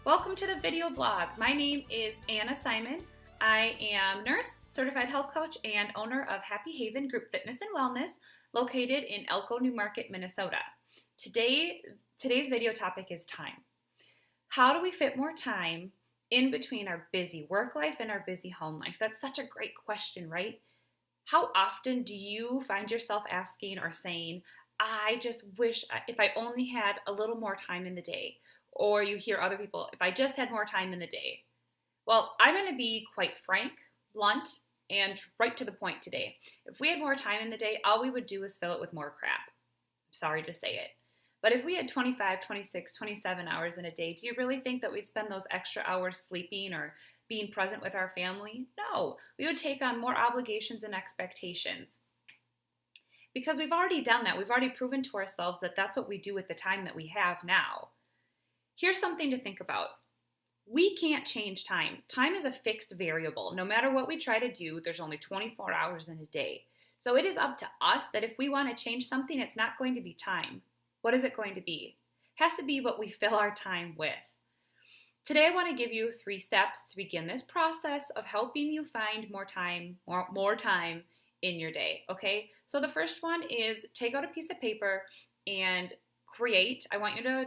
Welcome to the video blog. My name is Anna Simon. I am nurse, certified health coach, and owner of Happy Haven Group Fitness and Wellness located in Elko, New Market, Minnesota. Today's video topic is time. How do we fit more time in between our busy work life and our busy home life? That's such a great question, right? How often do you find yourself asking or saying, I just wish if I only had a little more time in the day? Or you hear other people, if I just had more time in the day. Well, I'm going to be quite frank, blunt, and right to the point today. If we had more time in the day, all we would do is fill it with more crap. I'm sorry to say it. But if we had 25, 26, 27 hours in a day, do you really think that we'd spend those extra hours sleeping or being present with our family? No, we would take on more obligations and expectations. Because we've already done that. We've already proven to ourselves that that's what we do with the time that we have now. Here's something to think about. We can't change time. Time is a fixed variable. No matter what we try to do, there's only 24 hours in a day. So it is up to us that if we want to change something, it's not going to be time. What is it going to be? It has to be what we fill our time with. Today, I want to give you 3 steps to begin this process of helping you find more time in your day, okay? So the first one is take out a piece of paper and I want you to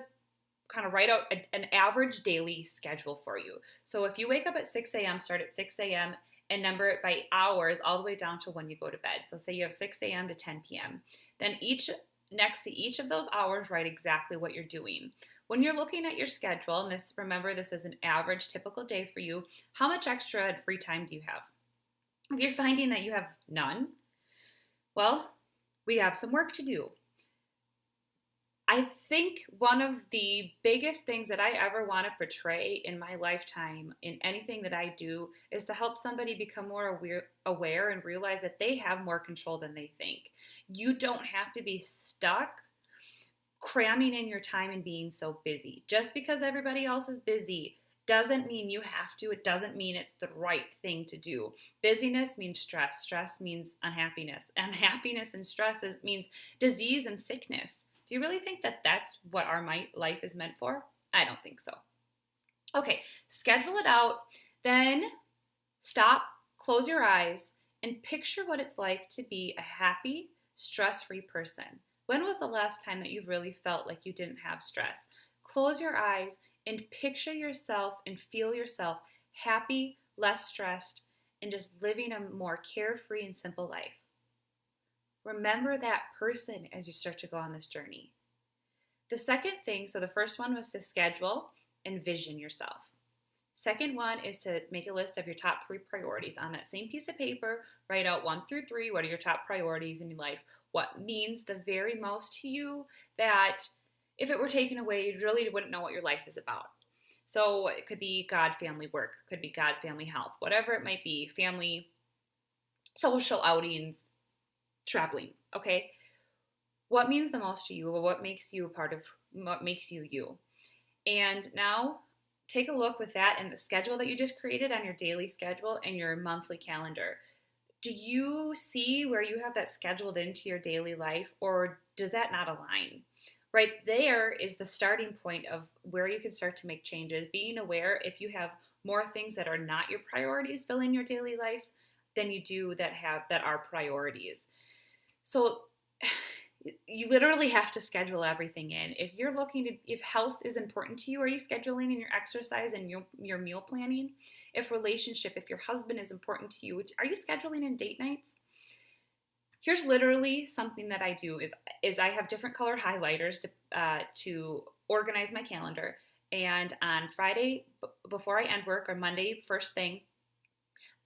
kind of write out an average daily schedule for you. So if you wake up at 6 a.m., start at 6 a.m. and number it by hours all the way down to when you go to bed. So say you have 6 a.m. to 10 p.m. Then next to each of those hours, write exactly what you're doing. When you're looking at your schedule, and remember this is an average typical day for you, how much extra free time do you have? If you're finding that you have none, well, we have some work to do. I think one of the biggest things that I ever want to portray in my lifetime in anything that I do is to help somebody become more aware and realize that they have more control than they think. You don't have to be stuck cramming in your time and being so busy. Just because everybody else is busy doesn't mean you have to. It doesn't mean it's the right thing to do. Busyness means stress. Stress means unhappiness. Unhappiness and stress means disease and sickness. Do you really think that that's what our life is meant for? I don't think so. Okay, schedule it out, then stop, close your eyes, and picture what it's like to be a happy, stress-free person. When was the last time that you really felt like you didn't have stress? Close your eyes and picture yourself and feel yourself happy, less stressed, and just living a more carefree and simple life. Remember that person as you start to go on this journey. The second thing, so the first one was to schedule and vision yourself. Second one is to make a list of your top 3 priorities. On that same piece of paper, write out 1 through 3. What are your top priorities in your life? What means the very most to you that if it were taken away, you really wouldn't know what your life is about. So it could be God, family, work. Could be God, family, health. Whatever it might be. Family, social outings, traveling, okay? What means the most to you? What makes you you? And now take a look with that and the schedule that you just created on your daily schedule and your monthly calendar. Do you see where you have that scheduled into your daily life, or does that not align? Right there is the starting point of where you can start to make changes. Being aware if you have more things that are not your priorities fill in your daily life than you do that are priorities. So you literally have to schedule everything in. If health is important to you, are you scheduling in your exercise and your meal planning? If your husband is important to you, are you scheduling in date nights? Here's literally something that I do is I have different color highlighters to organize my calendar. And on Friday before I end work or Monday first thing,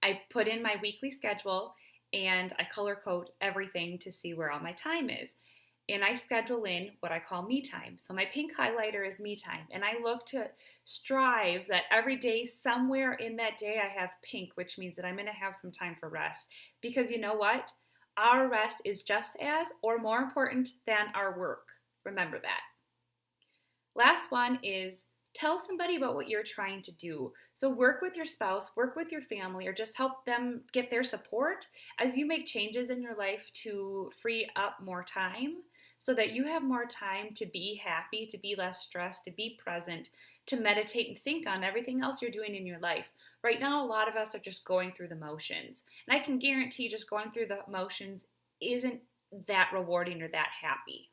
I put in my weekly schedule and I color code everything to see where all my time is. And I schedule in what I call me time. So my pink highlighter is me time. And I look to strive that every day, somewhere in that day, I have pink, which means that I'm going to have some time for rest. Because you know what? Our rest is just as or more important than our work. Remember that. Last one is tell somebody about what you're trying to do. So work with your spouse, work with your family, or just help them get their support as you make changes in your life to free up more time so that you have more time to be happy, to be less stressed, to be present, to meditate and think on everything else you're doing in your life. Right now, a lot of us are just going through the motions. And I can guarantee just going through the motions isn't that rewarding or that happy.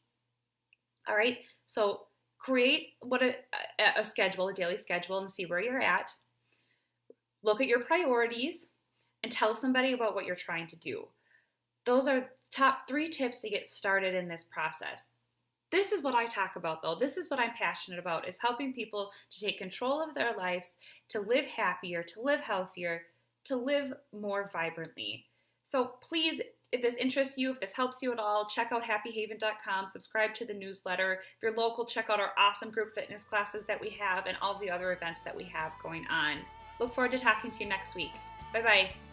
All right, so create a schedule, a daily schedule, and see where you're at. Look at your priorities and tell somebody about what you're trying to do. Those are top 3 tips to get started in this process. This is what I talk about, though. This is what I'm passionate about, is helping people to take control of their lives, to live happier, to live healthier, to live more vibrantly. So please, if this interests you, if this helps you at all, check out happyhaven.com, subscribe to the newsletter. If you're local, check out our awesome group fitness classes that we have and all the other events that we have going on. Look forward to talking to you next week. Bye-bye.